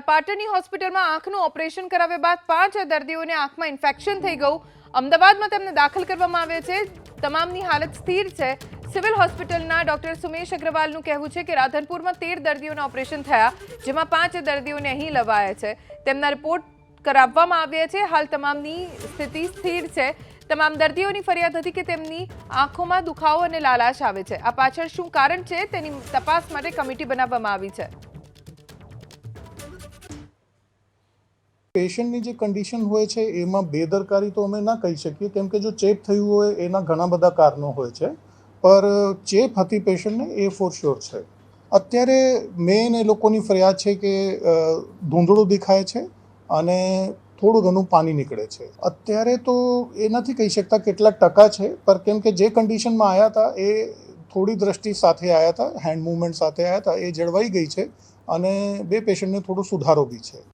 પાટણની હોસ્પિટલમાં આંખનું ઓપરેશન કરાવ્યા બાદ 5 દર્દીઓને આંખમાં ઇન્ફેક્શન થઈ ગયું. અમદાવાદમાં તેમને દાખલ કરવામાં આવ્યા છે. તમામની હાલત સ્થિર છે. સિવિલ હોસ્પિટલના ડોક્ટર સુમેશ અગ્રવાલનું કહેવું છે કે રાધનપુરમાં 13 દર્દીઓના ઓપરેશન થયા, જેમાં 5 દર્દીઓને અહીં લવાયા છે. તેમના રિપોર્ટ કરાવવામાં આવ્યા છે. હાલ તમામની સ્થિતિ સ્થિર છે. તમામ દર્દીઓની ફરિયાદ હતી કે તેમની આંખોમાં દુખાવો અને લાલાશ આવે છે. આ પાછળ શું કારણ છે તેની તપાસ માટે કમિટી બનાવવામાં આવી છે. પેશન્ટની જે કન્ડિશન હોય છે એમાં બેદરકારી તો અમે ના કહી શકીએ, કેમ કે જો ચેપ થયું હોય એના ઘણા બધા કારણો હોય છે, પર ચેપ હતી પેશન્ટને એ ફોર શ્યોર છે. અત્યારે મેઇન એ લોકોની ફરિયાદ છે કે ધૂંધળું દેખાય છે અને થોડું ઘણું પાણી નીકળે છે. અત્યારે તો એ નથી કહી શકતા કેટલા ટકા છે, પર કેમ કે જે કન્ડિશનમાં આવ્યા હતા એ થોડી દ્રષ્ટિ સાથે આવ્યા હતા, હેન્ડ મૂવમેન્ટ સાથે આવ્યા હતા, એ જળવાઈ ગઈ છે અને બે પેશન્ટને થોડો સુધારો બી છે.